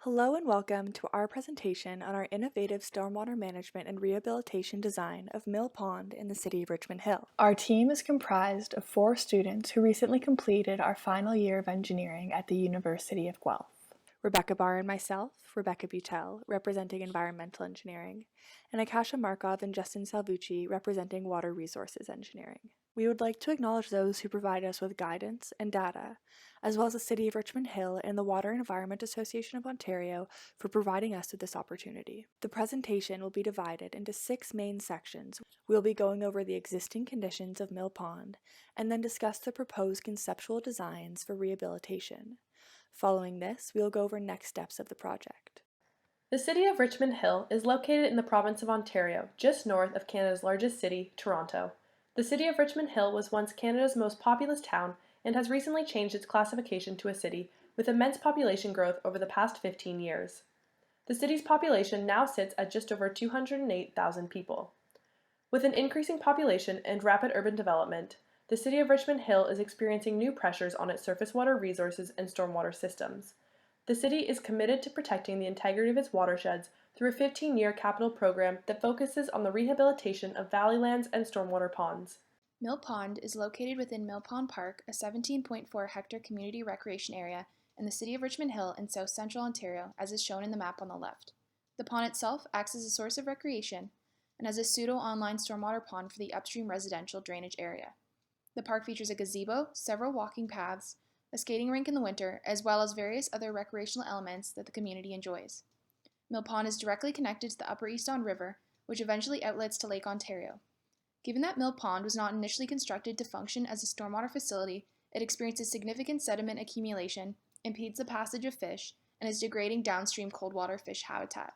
Hello and welcome to our presentation on our innovative stormwater management and rehabilitation design of Mill Pond in the city of Richmond Hill. Our team is comprised of 4 students who recently completed our final year of engineering at the University of Guelph. Rebecca Barr and myself, Rebecca Butel, representing environmental engineering, and Akasha Markov and Justin Salvucci, representing water resources engineering. We would like to acknowledge those who provide us with guidance and data, as well as the City of Richmond Hill and the Water and Environment Association of Ontario for providing us with this opportunity. The presentation will be divided into 6 main sections. We will be going over the existing conditions of Mill Pond and then discuss the proposed conceptual designs for rehabilitation. Following this, we will go over next steps of the project. The city of Richmond Hill is located in the province of Ontario, just north of Canada's largest city, Toronto. The city of Richmond Hill was once Canada's most populous town and has recently changed its classification to a city with immense population growth over the past 15 years. The city's population now sits at just over 208,000 people. With an increasing population and rapid urban development, the city of Richmond Hill is experiencing new pressures on its surface water resources and stormwater systems. The city is committed to protecting the integrity of its watersheds through a 15-year capital program that focuses on the rehabilitation of valleylands and stormwater ponds. Mill Pond is located within Mill Pond Park, a 17.4 hectare community recreation area in the city of Richmond Hill in south central Ontario, as is shown in the map on the left. The pond itself acts as a source of recreation and as a pseudo-online stormwater pond for the upstream residential drainage area. The park features a gazebo, several walking paths, a skating rink in the winter, as well as various other recreational elements that the community enjoys. Mill Pond is directly connected to the Upper East Don River, which eventually outlets to Lake Ontario. Given that Mill Pond was not initially constructed to function as a stormwater facility, it experiences significant sediment accumulation, impedes the passage of fish, and is degrading downstream cold water fish habitat.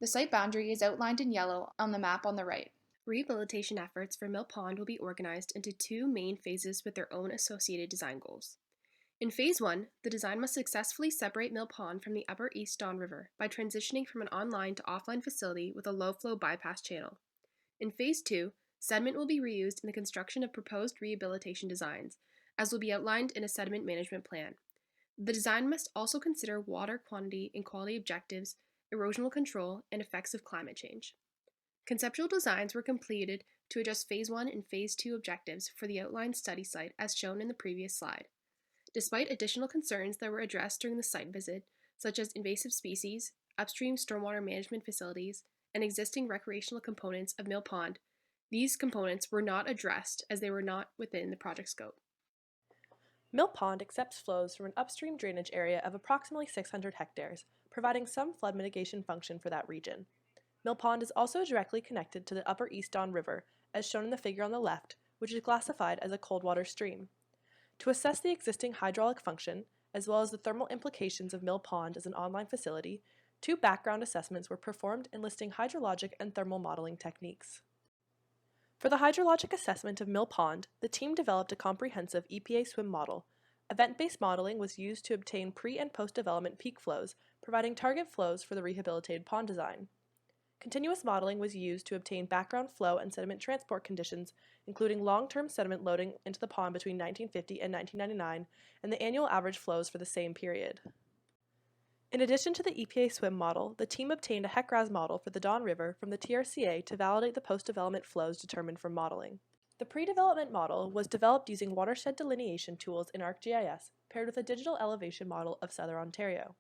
The site boundary is outlined in yellow on the map on the right. Rehabilitation efforts for Mill Pond will be organized into 2 main phases with their own associated design goals. In Phase 1, the design must successfully separate Mill Pond from the Upper East Don River by transitioning from an online to offline facility with a low-flow bypass channel. In Phase 2, sediment will be reused in the construction of proposed rehabilitation designs, as will be outlined in a sediment management plan. The design must also consider water quantity and quality objectives, erosional control, and effects of climate change. Conceptual designs were completed to address Phase 1 and Phase 2 objectives for the outlined study site as shown in the previous slide. Despite additional concerns that were addressed during the site visit, such as invasive species, upstream stormwater management facilities, and existing recreational components of Mill Pond, these components were not addressed as they were not within the project scope. Mill Pond accepts flows from an upstream drainage area of approximately 600 hectares, providing some flood mitigation function for that region. Mill Pond is also directly connected to the Upper East Don River, as shown in the figure on the left, which is classified as a cold water stream. To assess the existing hydraulic function, as well as the thermal implications of Mill Pond as an online facility, 2 background assessments were performed enlisting hydrologic and thermal modeling techniques. For the hydrologic assessment of Mill Pond, the team developed a comprehensive EPA SWMM model. Event-based modeling was used to obtain pre- and post-development peak flows, providing target flows for the rehabilitated pond design. Continuous modeling was used to obtain background flow and sediment transport conditions, including long-term sediment loading into the pond between 1950 and 1999, and the annual average flows for the same period. In addition to the EPA SWMM model, the team obtained a HECRAS model for the Don River from the TRCA to validate the post-development flows determined from modeling. The pre-development model was developed using watershed delineation tools in ArcGIS, paired with a digital elevation model of Southern Ontario.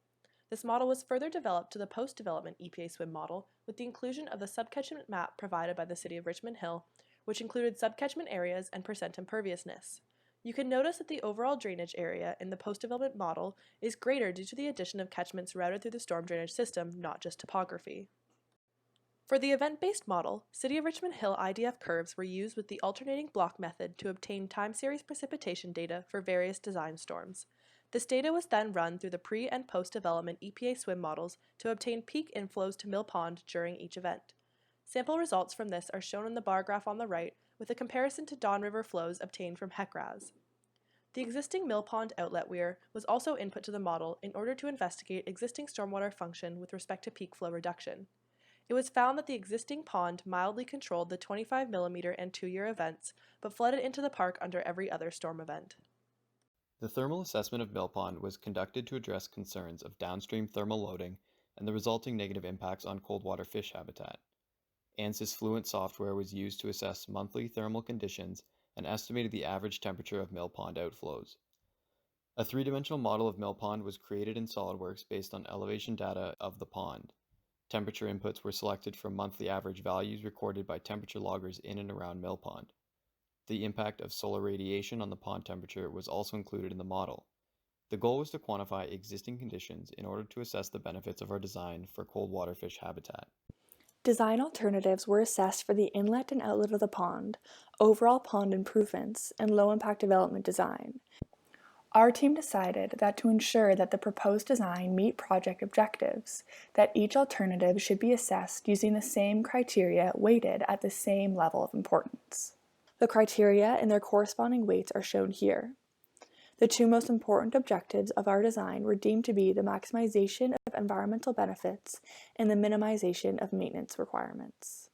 This model was further developed to the post-development EPA SWMM model with the inclusion of the subcatchment map provided by the City of Richmond Hill, which included subcatchment areas and percent imperviousness. You can notice that the overall drainage area in the post-development model is greater due to the addition of catchments routed through the storm drainage system, not just topography. For the event-based model, City of Richmond Hill IDF curves were used with the alternating block method to obtain time series precipitation data for various design storms. This data was then run through the pre- and post-development EPA SWMM models to obtain peak inflows to Mill Pond during each event. Sample results from this are shown in the bar graph on the right, with a comparison to Don River flows obtained from HECRAS. The existing Mill Pond outlet weir was also input to the model in order to investigate existing stormwater function with respect to peak flow reduction. It was found that the existing pond mildly controlled the 25mm and 2-year events, but flooded into the park under every other storm event. The thermal assessment of Mill Pond was conducted to address concerns of downstream thermal loading and the resulting negative impacts on cold water fish habitat. ANSYS Fluent software was used to assess monthly thermal conditions and estimated the average temperature of Mill Pond outflows. A three-dimensional model of Mill Pond was created in SOLIDWORKS based on elevation data of the pond. Temperature inputs were selected from monthly average values recorded by temperature loggers in and around Mill Pond. The impact of solar radiation on the pond temperature was also included in the model. The goal was to quantify existing conditions in order to assess the benefits of our design for cold water fish habitat. Design alternatives were assessed for the inlet and outlet of the pond, overall pond improvements, and low-impact development design. Our team decided that to ensure that the proposed design meet project objectives, that each alternative should be assessed using the same criteria weighted at the same level of importance. The criteria and their corresponding weights are shown here. The two most important objectives of our design were deemed to be the maximization of environmental benefits and the minimization of maintenance requirements.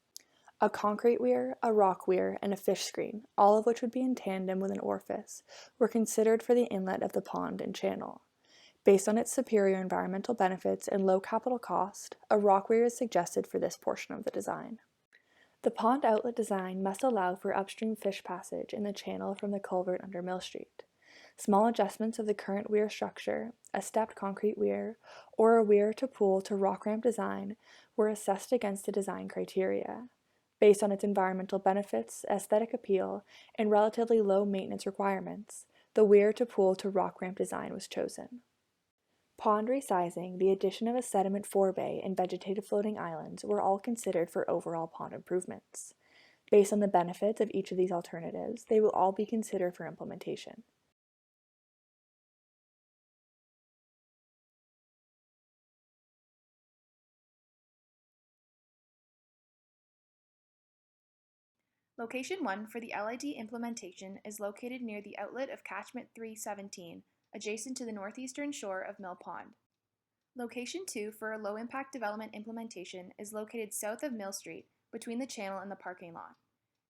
A concrete weir, a rock weir, and a fish screen, all of which would be in tandem with an orifice, were considered for the inlet of the pond and channel. Based on its superior environmental benefits and low capital cost, a rock weir is suggested for this portion of the design. The pond outlet design must allow for upstream fish passage in the channel from the culvert under Mill Street. Small adjustments of the current weir structure, a stepped concrete weir, or a weir to pool to rock ramp design were assessed against the design criteria. Based on its environmental benefits, aesthetic appeal, and relatively low maintenance requirements, the weir to pool to rock ramp design was chosen. Pond resizing, the addition of a sediment forebay, and vegetative floating islands were all considered for overall pond improvements. Based on the benefits of each of these alternatives, they will all be considered for implementation. Location 1 for the LID implementation is located near the outlet of Catchment 317, adjacent to the northeastern shore of Mill Pond. Location 2 for a low-impact development implementation is located south of Mill Street, between the channel and the parking lot.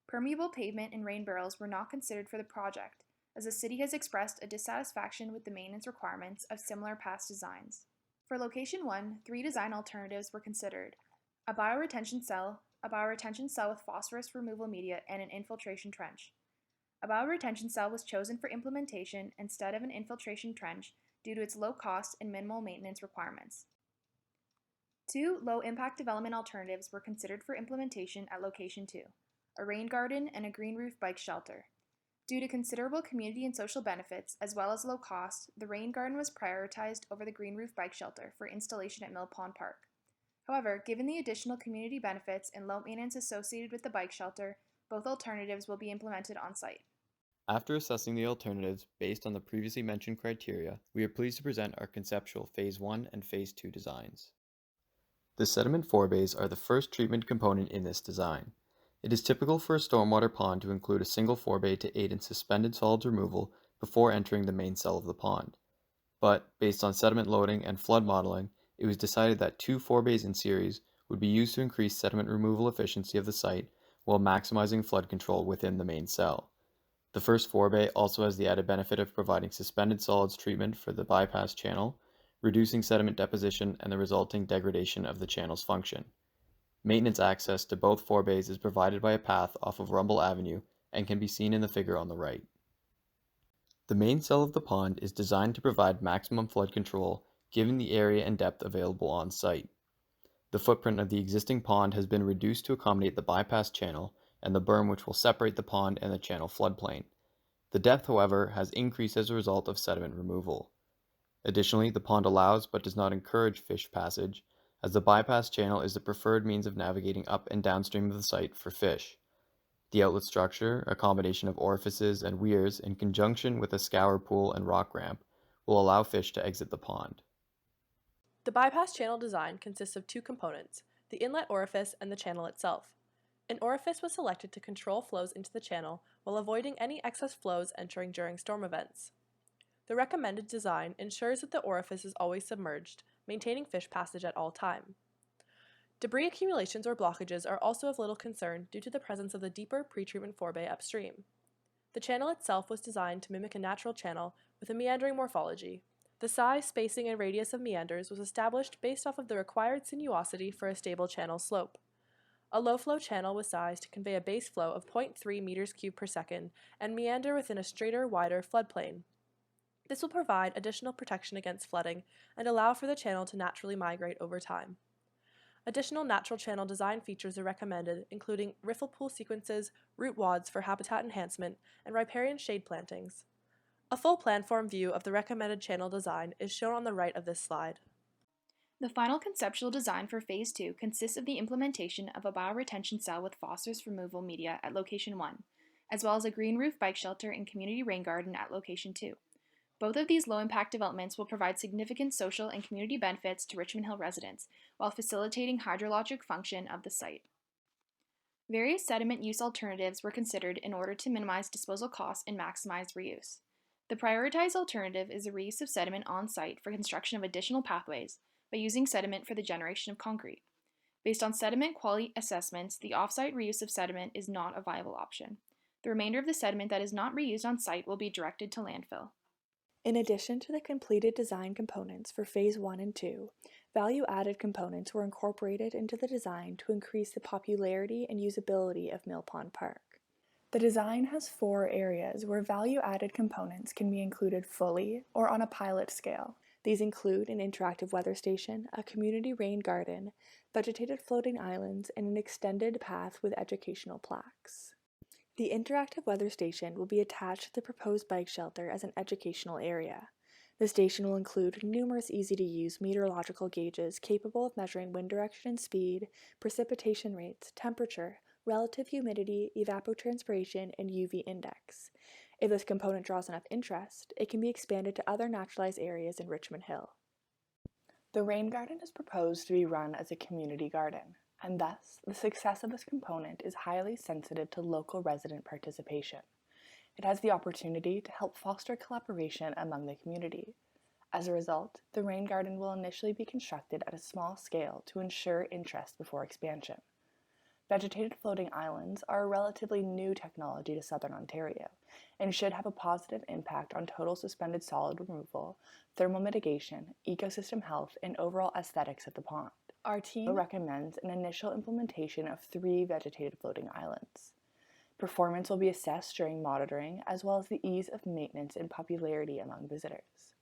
Permeable pavement and rain barrels were not considered for the project, as the city has expressed a dissatisfaction with the maintenance requirements of similar past designs. For Location 1, 3 design alternatives were considered: a bioretention cell with phosphorus removal media, and an infiltration trench. A bioretention cell was chosen for implementation instead of an infiltration trench due to its low cost and minimal maintenance requirements. 2 low-impact development alternatives were considered for implementation at Location 2, a rain garden and a green roof bike shelter. Due to considerable community and social benefits, as well as low cost, the rain garden was prioritized over the green roof bike shelter for installation at Mill Pond Park. However, given the additional community benefits and low maintenance associated with the bike shelter, both alternatives will be implemented on site. After assessing the alternatives based on the previously mentioned criteria, we are pleased to present our conceptual Phase 1 and Phase 2 designs. The sediment forebays are the first treatment component in this design. It is typical for a stormwater pond to include a single forebay to aid in suspended solids removal before entering the main cell of the pond. But, based on sediment loading and flood modeling, it was decided that 2 forebays in series would be used to increase sediment removal efficiency of the site while maximizing flood control within the main cell. The first forebay also has the added benefit of providing suspended solids treatment for the bypass channel, reducing sediment deposition and the resulting degradation of the channel's function. Maintenance access to both forebays is provided by a path off of Rumble Avenue and can be seen in the figure on the right. The main cell of the pond is designed to provide maximum flood control given the area and depth available on site. The footprint of the existing pond has been reduced to accommodate the bypass channel and the berm which will separate the pond and the channel floodplain. The depth, however, has increased as a result of sediment removal. Additionally, the pond allows but does not encourage fish passage, as the bypass channel is the preferred means of navigating up and downstream of the site for fish. The outlet structure, a combination of orifices and weirs in conjunction with a scour pool and rock ramp, will allow fish to exit the pond. The bypass channel design consists of 2 components, the inlet orifice and the channel itself. An orifice was selected to control flows into the channel while avoiding any excess flows entering during storm events. The recommended design ensures that the orifice is always submerged, maintaining fish passage at all time. Debris accumulations or blockages are also of little concern due to the presence of the deeper pretreatment forebay upstream. The channel itself was designed to mimic a natural channel with a meandering morphology. The size, spacing, and radius of meanders was established based off of the required sinuosity for a stable channel slope. A low-flow channel was sized to convey a base flow of 0.3 meters cubed per second and meander within a straighter, wider floodplain. This will provide additional protection against flooding and allow for the channel to naturally migrate over time. Additional natural channel design features are recommended, including riffle pool sequences, root wads for habitat enhancement, and riparian shade plantings. A full planform view of the recommended channel design is shown on the right of this slide. The final conceptual design for Phase 2 consists of the implementation of a bioretention cell with phosphorus removal media at Location 1, as well as a green roof bike shelter and community rain garden at Location 2. Both of these low-impact developments will provide significant social and community benefits to Richmond Hill residents, while facilitating hydrologic function of the site. Various sediment use alternatives were considered in order to minimize disposal costs and maximize reuse. The prioritized alternative is the reuse of sediment on-site for construction of additional pathways by using sediment for the generation of concrete. Based on sediment quality assessments, the off-site reuse of sediment is not a viable option. The remainder of the sediment that is not reused on-site will be directed to landfill. In addition to the completed design components for Phase 1 and 2, value-added components were incorporated into the design to increase the popularity and usability of Mill Pond Park. The design has 4 areas where value-added components can be included fully or on a pilot scale. These include an interactive weather station, a community rain garden, vegetated floating islands, and an extended path with educational plaques. The interactive weather station will be attached to the proposed bike shelter as an educational area. The station will include numerous easy-to-use meteorological gauges capable of measuring wind direction and speed, precipitation rates, temperature, relative humidity, evapotranspiration, and UV index. If this component draws enough interest, it can be expanded to other naturalized areas in Richmond Hill. The rain garden is proposed to be run as a community garden, and thus the success of this component is highly sensitive to local resident participation. It has the opportunity to help foster collaboration among the community. As a result, the rain garden will initially be constructed at a small scale to ensure interest before expansion. Vegetated floating islands are a relatively new technology to Southern Ontario and should have a positive impact on total suspended solid removal, thermal mitigation, ecosystem health, and overall aesthetics of the pond. Our team recommends an initial implementation of 3 vegetated floating islands. Performance will be assessed during monitoring, as well as the ease of maintenance and popularity among visitors.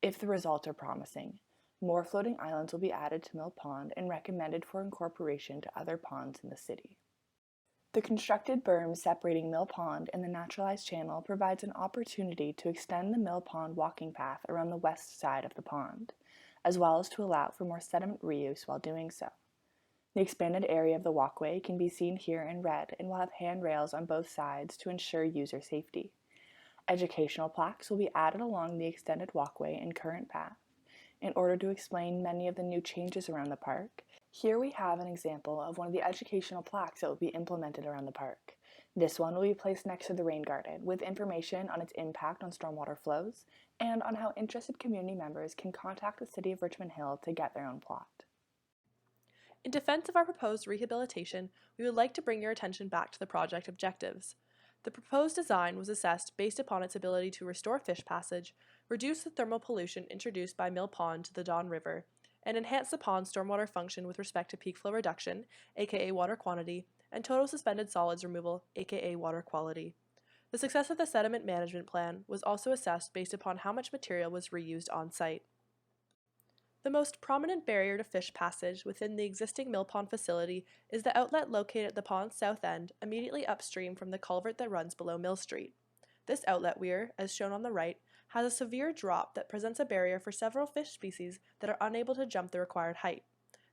If the results are promising, more floating islands will be added to Mill Pond and recommended for incorporation to other ponds in the city. The constructed berm separating Mill Pond and the naturalized channel provides an opportunity to extend the Mill Pond walking path around the west side of the pond, as well as to allow for more sediment reuse while doing so. The expanded area of the walkway can be seen here in red and will have handrails on both sides to ensure user safety. Educational plaques will be added along the extended walkway and current path in order to explain many of the new changes around the park. Here we have an example of one of the educational plaques that will be implemented around the park. This one will be placed next to the rain garden with information on its impact on stormwater flows and on how interested community members can contact the City of Richmond Hill to get their own plot. In defense of our proposed rehabilitation, we would like to bring your attention back to the project objectives. The proposed design was assessed based upon its ability to restore fish passage, reduce the thermal pollution introduced by Mill Pond to the Don River, and enhance the pond's stormwater function with respect to peak flow reduction, aka water quantity, and total suspended solids removal, aka water quality. The success of the sediment management plan was also assessed based upon how much material was reused on site. The most prominent barrier to fish passage within the existing Mill Pond facility is the outlet located at the pond's south end, immediately upstream from the culvert that runs below Mill Street. This outlet weir, as shown on the right, has a severe drop that presents a barrier for several fish species that are unable to jump the required height.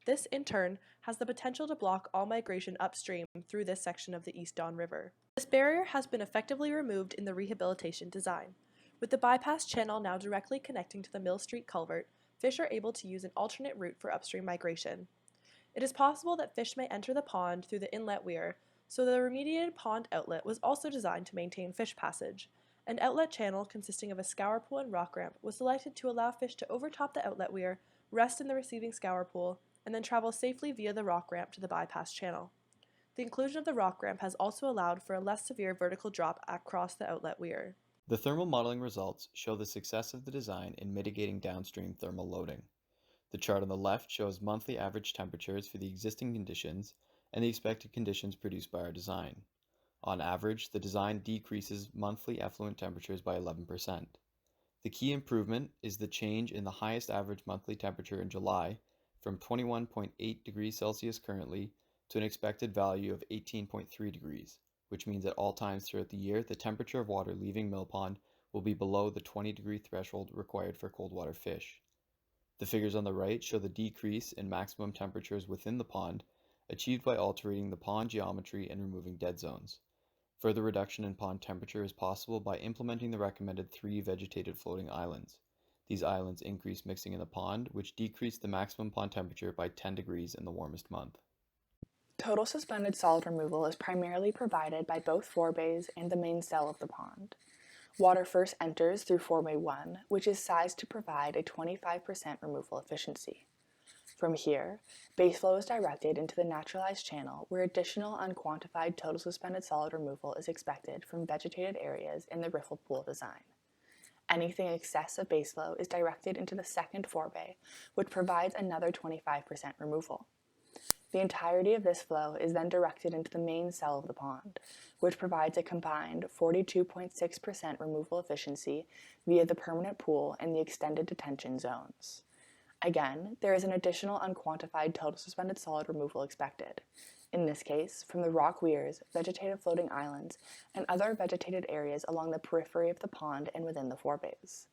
This, in turn, has the potential to block all migration upstream through this section of the East Don River. This barrier has been effectively removed in the rehabilitation design. With the bypass channel now directly connecting to the Mill Street culvert, fish are able to use an alternate route for upstream migration. It is possible that fish may enter the pond through the inlet weir, so the remediated pond outlet was also designed to maintain fish passage. An outlet channel consisting of a scour pool and rock ramp was selected to allow fish to overtop the outlet weir, rest in the receiving scour pool, and then travel safely via the rock ramp to the bypass channel. The inclusion of the rock ramp has also allowed for a less severe vertical drop across the outlet weir. The thermal modeling results show the success of the design in mitigating downstream thermal loading. The chart on the left shows monthly average temperatures for the existing conditions and the expected conditions produced by our design. On average, the design decreases monthly effluent temperatures by 11%. The key improvement is the change in the highest average monthly temperature in July from 21.8 degrees Celsius currently to an expected value of 18.3 degrees, which means at all times throughout the year, the temperature of water leaving Mill Pond will be below the 20-degree threshold required for cold water fish. The figures on the right show the decrease in maximum temperatures within the pond achieved by altering the pond geometry and removing dead zones. Further reduction in pond temperature is possible by implementing the recommended 3 vegetated floating islands. These islands increase mixing in the pond, which decrease the maximum pond temperature by 10 degrees in the warmest month. Total suspended solid removal is primarily provided by both forebays and the main cell of the pond. Water first enters through forebay 1, which is sized to provide a 25% removal efficiency. From here, base flow is directed into the naturalized channel where additional unquantified total suspended solid removal is expected from vegetated areas in the riffled pool design. Anything excess of base flow is directed into the second forebay, which provides another 25% removal. The entirety of this flow is then directed into the main cell of the pond, which provides a combined 42.6% removal efficiency via the permanent pool and the extended detention zones. Again, there is an additional unquantified total suspended solid removal expected, in this case from the rock weirs, vegetative floating islands, and other vegetated areas along the periphery of the pond and within the forebays.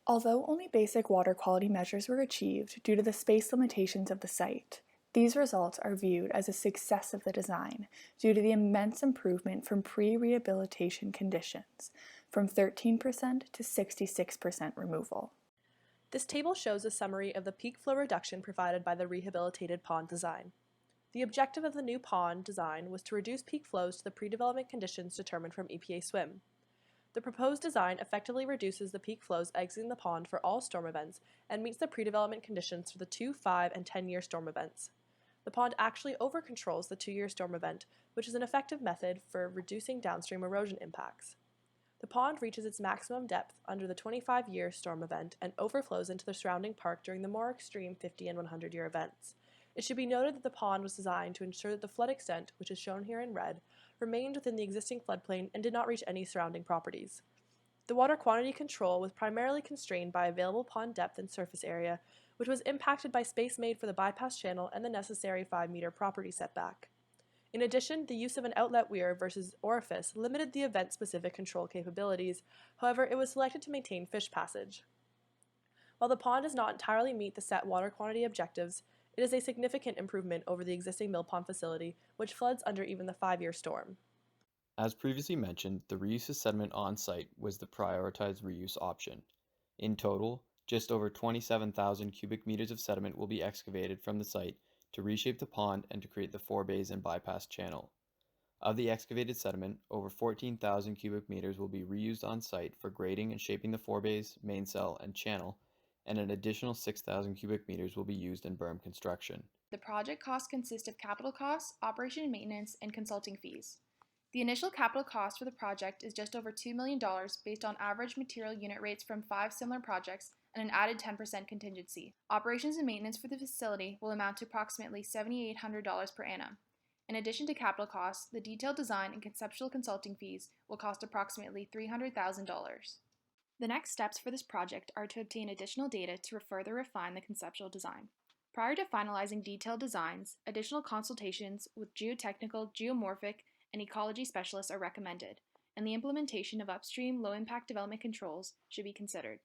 Although only basic water quality measures were achieved due to the space limitations of the site, these results are viewed as a success of the design due to the immense improvement from pre-rehabilitation conditions, from 13% to 66% removal. This table shows a summary of the peak flow reduction provided by the rehabilitated pond design. The objective of the new pond design was to reduce peak flows to the pre-development conditions determined from EPA SWMM. The proposed design effectively reduces the peak flows exiting the pond for all storm events and meets the pre-development conditions for the 2, 5, and 10-year storm events. The pond actually over-controls the 2-year storm event, which is an effective method for reducing downstream erosion impacts. The pond reaches its maximum depth under the 25-year storm event and overflows into the surrounding park during the more extreme 50 and 100-year events. It should be noted that the pond was designed to ensure that the flood extent, which is shown here in red, remained within the existing floodplain and did not reach any surrounding properties. The water quantity control was primarily constrained by available pond depth and surface area, which was impacted by space made for the bypass channel and the necessary 5-meter property setback. In addition, the use of an outlet weir versus orifice limited the event-specific control capabilities, however, it was selected to maintain fish passage. While the pond does not entirely meet the set water quantity objectives, it is a significant improvement over the existing mill pond facility, which floods under even the 5-year storm. As previously mentioned, the reuse of sediment on-site was the prioritized reuse option. In total, just over 27,000 cubic meters of sediment will be excavated from the site to reshape the pond and to create the forebays and bypass channel. Of the excavated sediment, over 14,000 cubic meters will be reused on site for grading and shaping the forebays, main cell, and channel, and an additional 6,000 cubic meters will be used in berm construction. The project costs consist of capital costs, operation and maintenance, and consulting fees. The initial capital cost for the project is just over $2 million based on average material unit rates from 5 similar projects and an added 10% contingency. Operations and maintenance for the facility will amount to approximately $7,800 per annum. In addition to capital costs, the detailed design and conceptual consulting fees will cost approximately $300,000. The next steps for this project are to obtain additional data to further refine the conceptual design. Prior to finalizing detailed designs, additional consultations with geotechnical, geomorphic, and ecology specialists are recommended, and the implementation of upstream low-impact development controls should be considered.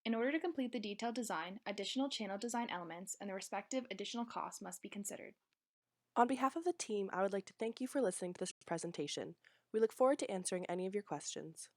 In order to complete the detailed design, additional channel design elements and the respective additional costs must be considered. On behalf of the team, I would like to thank you for listening to this presentation. We look forward to answering any of your questions.